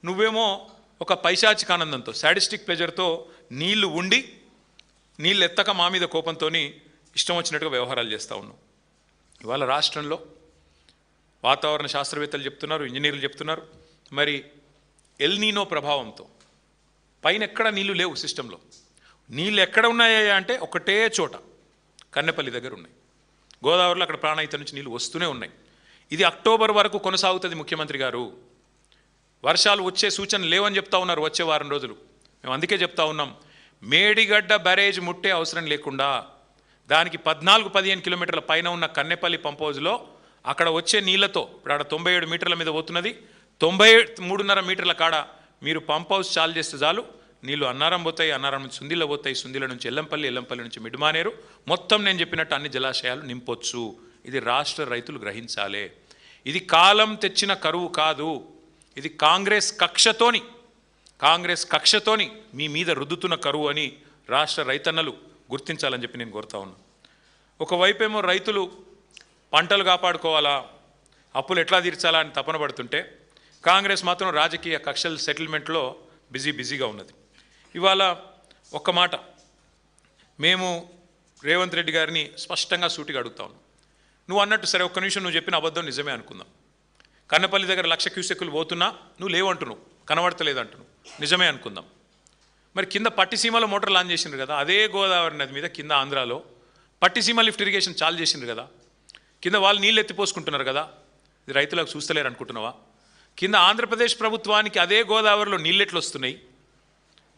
నువ్వేమో ఒక పైశాచిక ఆనందంతో సాడిస్టిక్ ప్లెజర్తో నీళ్లు ఉండి నీళ్ళు ఎత్తక మా మీద కోపంతో ఇష్టం వచ్చినట్టుగా వ్యవహారాలు చేస్తూ ఉన్నావు. ఇవాళ రాష్ట్రంలో వాతావరణ శాస్త్రవేత్తలు చెప్తున్నారు, ఇంజనీర్లు చెప్తున్నారు, మరి ఎల్నీనో ప్రభావంతో పైన ఎక్కడ నీళ్లు లేవు. సిస్టంలో నీళ్ళు ఎక్కడ ఉన్నాయా అంటే ఒకటే చోట కన్నెపల్లి దగ్గర ఉన్నాయి. గోదావరిలో అక్కడ ప్రాణహిత నుంచి నీళ్ళు వస్తూనే ఉన్నాయి. ఇది అక్టోబర్ వరకు కొనసాగుతుంది. ముఖ్యమంత్రి గారు వర్షాలు వచ్చే సూచన లేవని చెప్తా ఉన్నారు వచ్చే వారం రోజులు. మేము అందుకే చెప్తా ఉన్నాం, మేడిగడ్డ బ్యారేజ్ ముట్టే అవసరం లేకుండా దానికి 14-15 కిలోమీటర్ల పైన ఉన్న కన్నెపల్లి పంప్ హౌజ్లో అక్కడ వచ్చే నీళ్లతో ఇప్పుడు అక్కడ 97 మీటర్ల మీద పోతున్నది, 93.5 మీటర్ల కాడ మీరు పంప్ హౌస్ చాలు చేస్తే చాలు నీళ్లు అన్నారం పోతాయి, అన్నారం నుంచి సుందిల పోతాయి, సుందిల నుంచి ఎల్లంపల్లి, ఎల్లంపల్లి నుంచి మిడ్మానేరు, మొత్తం నేను చెప్పినట్టు అన్ని జలాశయాలు నింపొచ్చు. ఇది రాష్ట్ర రైతులు గ్రహించాలి. ఇది కాలం తెచ్చిన కరువు కాదు, ఇది కాంగ్రెస్ కక్షతోని మీ మీద రుద్దుతున్న కరువు అని రాష్ట్ర రైతన్నలు గుర్తించాలని చెప్పి నేను కోరుతా ఉన్నాను. ఒకవైపేమో రైతులు పంటలు కాపాడుకోవాలా, అప్పులు ఎట్లా తీర్చాలా అని తపన పడుతుంటే కాంగ్రెస్ మాత్రం రాజకీయ కక్షల సెటిల్మెంట్లో బిజీగా ఉన్నది. ఇవాళ ఒక్క మాట మేము రేవంత్ రెడ్డి గారిని స్పష్టంగా సూటిగా అడుగుతా ఉన్నాం. నువ్వు అన్నట్టు సరే ఒక్క నిమిషం నువ్వు చెప్పిన అబద్ధం నిజమే అనుకుందాం. కన్నపల్లి దగ్గర 1,00,000 క్యూసెక్కులు పోతున్నా నువ్వు లేవంటున్నావు, కనబడతలేదంటున్నావు, నిజమే అనుకుందాం. మరి కింద పట్టిసీమలో మోటార్ లాంచ్ చేసిండ్రు కదా, అదే గోదావరి నది మీద కింద ఆంధ్రాలో పట్టిసీమ లిఫ్ట్ ఇరిగేషన్ చాలు చేసిండ్రు కదా, కింద వాళ్ళు నీళ్ళు ఎత్తిపోసుకుంటున్నారు కదా, ఇది రైతులకు చూస్తలేరు అనుకుంటున్నావా? కింద ఆంధ్రప్రదేశ్ ప్రభుత్వానికి అదే గోదావరిలో నీళ్ళు ఎట్లు వస్తున్నాయి,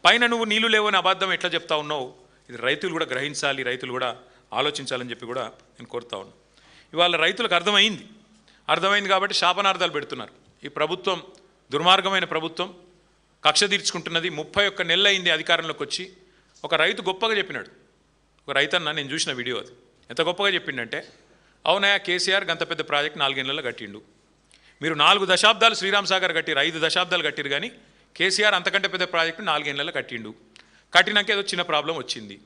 పైన నువ్వు నీళ్లు లేవని అబద్ధం ఎట్లా చెప్తా ఉన్నావు? ఇది రైతులు కూడా గ్రహించాలి, రైతులు కూడా ఆలోచించాలని చెప్పి కూడా నేను కోరుతా ఉన్నాను. ఇవాళ రైతులకు అర్థమైంది కాబట్టి శాపనార్థాలు పెడుతున్నారు. ఈ ప్రభుత్వం దుర్మార్గమైన ప్రభుత్వం, కక్ష తీర్చుకుంటున్నది. 31 నెలలు అయింది అధికారంలోకి వచ్చి. ఒక రైతు గొప్పగా చెప్పినాడు, ఒక రైతన్న, నేను చూసిన వీడియో, అది ఎంత గొప్పగా చెప్పిండంటే, అవునయా కేసీఆర్ గంత పెద్ద ప్రాజెక్ట్ 4 నెలల్లో కట్టిండు, మీరు 4 దశాబ్దాలు శ్రీరామ్ సాగర్ కట్టిరు, 5 దశాబ్దాలు కట్టిరు, కానీ కేసీఆర్ అంతకంటే పెద్ద ప్రాజెక్టు 4 నెలల్లో కట్టిండు. కట్టినాక ఏదో చిన్న ప్రాబ్లం వచ్చింది,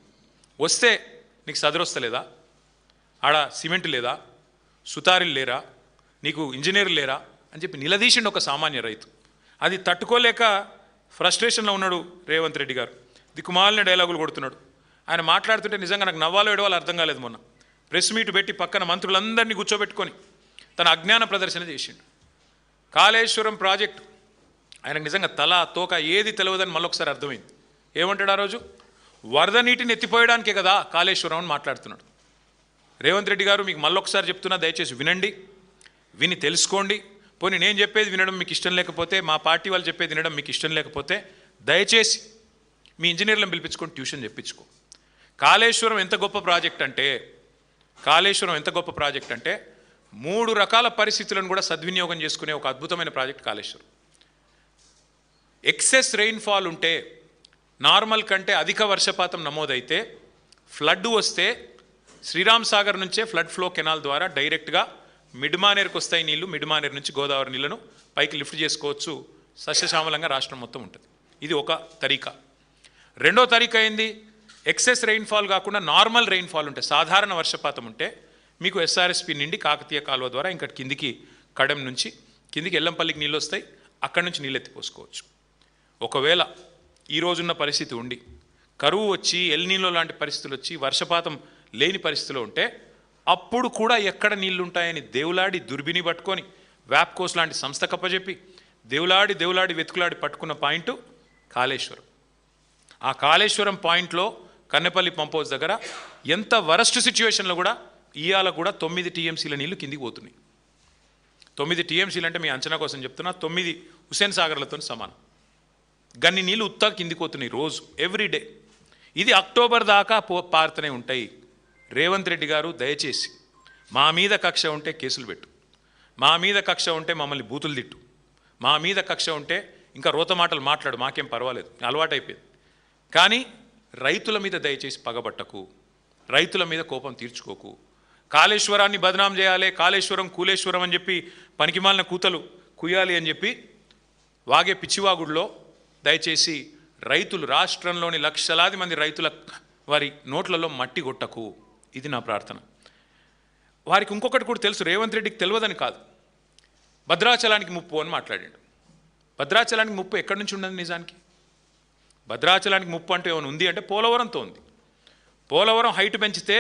వస్తే నీకు సదరొస్తలేదా? ఆడ సిమెంట్ లేదా, సుతారీలు లేరా, నీకు ఇంజనీర్లు లేరా అని చెప్పి నిలదీసిండు ఒక సామాన్య రైతు. అది తట్టుకోలేక ఫ్రస్ట్రేషన్లో ఉన్నాడు రేవంత్ రెడ్డి గారు. దిక్కుమాలిన డైలాగులు కొడుతున్నాడు. ఆయన మాట్లాడుతుంటే నిజంగా నాకు నవ్వాలో ఏడవాలో అర్థం కాలేదు. మొన్న ప్రెస్ మీట్ పెట్టి పక్కన మంత్రులందరినీ కూర్చోబెట్టుకొని తన అజ్ఞాన ప్రదర్శన చేసిండు. కాళేశ్వరం ప్రాజెక్టు ఆయనకు నిజంగా తల తోక ఏది తెలియదని మళ్ళొకసారి అర్థమైంది. ఏమంటాడు ఆ రోజు? వరద నీటిని ఎత్తిపోయడానికే కదా కాళేశ్వరం అని మాట్లాడుతున్నాడు. రేవంత్ రెడ్డి గారు, మీకు మళ్ళొకసారి చెప్తున్నా, దయచేసి వినండి, విని తెలుసుకోండి. పోనీ నేను చెప్పేది వినడం మీకు ఇష్టం లేకపోతే, మా పార్టీ వాళ్ళు చెప్పేది వినడం మీకు ఇష్టం లేకపోతే, దయచేసి మీ ఇంజనీర్లను పిలిపించుకొని ట్యూషన్ చెప్పించుకో. కాళేశ్వరం ఎంత గొప్ప ప్రాజెక్ట్ అంటే 3 రకాల పరిస్థితులను కూడా సద్వినియోగం చేసుకునే ఒక అద్భుతమైన ప్రాజెక్ట్ కాళేశ్వరం. ఎక్సెస్ రెయిన్ఫాల్ ఉంటే, నార్మల్ కంటే అధిక వర్షపాతం నమోదైతే, ఫ్లడ్ వస్తే శ్రీరామ్ సాగర్ నుంచే ఫ్లడ్ ఫ్లో కెనాల్ ద్వారా డైరెక్ట్గా మిడ్మానేరుకు వస్తాయి నీళ్లు. మిడ్మానేరు నుంచి గోదావరి నీళ్లను పైకి లిఫ్ట్ చేసుకోవచ్చు. సస్యశ్యామలంగా రాష్ట్రం మొత్తం ఉంటుంది. ఇది ఒక తరీకా. రెండో తరీకా ఏంది? ఎక్సెస్ రెయిన్ఫాల్ కాకుండా నార్మల్ రెయిన్ఫాల్ ఉంటే, సాధారణ వర్షపాతం ఉంటే మీకు ఎస్ఆర్ఎస్పి నుండి కాకతీయ కాలువ ద్వారా ఇంకా కిందికి కడెం నుంచి కిందికి ఎల్లంపల్లికి నీళ్ళు వస్తాయి, అక్కడి నుంచి నీళ్ళు ఎత్తిపోసుకోవచ్చు. ఒకవేళ ఈ రోజున్న పరిస్థితి ఉండి కరువు వచ్చి, ఎల్నీలో లాంటి పరిస్థితులు వచ్చి, వర్షపాతం లేని పరిస్థితిలో ఉంటే, అప్పుడు కూడా ఎక్కడ నీళ్లుంటాయని దేవులాడి దుర్బిని పట్టుకొని వ్యాప్కోస్ లాంటి సంస్థ కప్పచెప్పి దేవులాడి వెతుకులాడి పట్టుకున్న పాయింట్ కాళేశ్వరం. ఆ కాళేశ్వరం పాయింట్లో కన్నెపల్లి పంప్ హౌస్ దగ్గర ఎంత వరస్ట్ సిచ్యువేషన్లో కూడా ఇవాళ కూడా 9 టీఎంసీల నీళ్లు కిందికి పోతున్నాయి. 9 టీఎంసీలు అంటే మీ అంచనా కోసం చెప్తున్నా, 9 హుస్సేన్ సాగర్లతో సమానం. గన్ని నీళ్ళు ఉత్తా కిందికి పోతున్నాయి రోజు, ఎవ్రీడే. ఇది అక్టోబర్ దాకా పారుతూనే ఉంటాయి. రేవంత్ రెడ్డి గారు, దయచేసి మా మీద కక్ష ఉంటే కేసులు పెట్టు, మా మీద కక్ష ఉంటే మమ్మల్ని బూతులు తిట్టు, మా మీద కక్ష ఉంటే ఇంకా రోత మాటలు మాట్లాడు, మాకేం పర్వాలేదు, అలవాటైపోయింది. కానీ రైతుల మీద దయచేసి పగబట్టకు, రైతుల మీద కోపం తీర్చుకోకు. కాళేశ్వరాన్ని బదనాం చేయాలి, కాళేశ్వరం కూలేశ్వరం అని చెప్పి పనికిమాలిన కూతలు కుయ్యాలి అని చెప్పి వాగే పిచ్చివాగుడిలో దయచేసి రైతులు, రాష్ట్రంలోని లక్షలాది మంది రైతుల వారి నోట్లలో మట్టి కొట్టకు. ఇది నా ప్రార్థన. వారికి ఇంకొకటి కూడా తెలుసు, రేవంత్ రెడ్డికి తెలియదని కాదు, భద్రాచలానికి ముప్పు అని మాట్లాడాడు. భద్రాచలానికి ముప్పు ఎక్కడి నుంచి ఉండదు నిజానికి? భద్రాచలానికి ముప్పు అంటే ఏమైనా ఉంది అంటే పోలవరంతో ఉంది. పోలవరం హైట్ పెంచితే,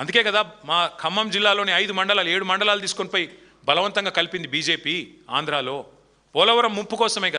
అందుకే కదా మా ఖమ్మం జిల్లాలోని 5 మండలాలు 7 మండలాలు తీసుకొని పోయి బలవంతంగా కలిపింది బీజేపీ ఆంధ్రాలో. పోలవరం ముప్పు కోసమే.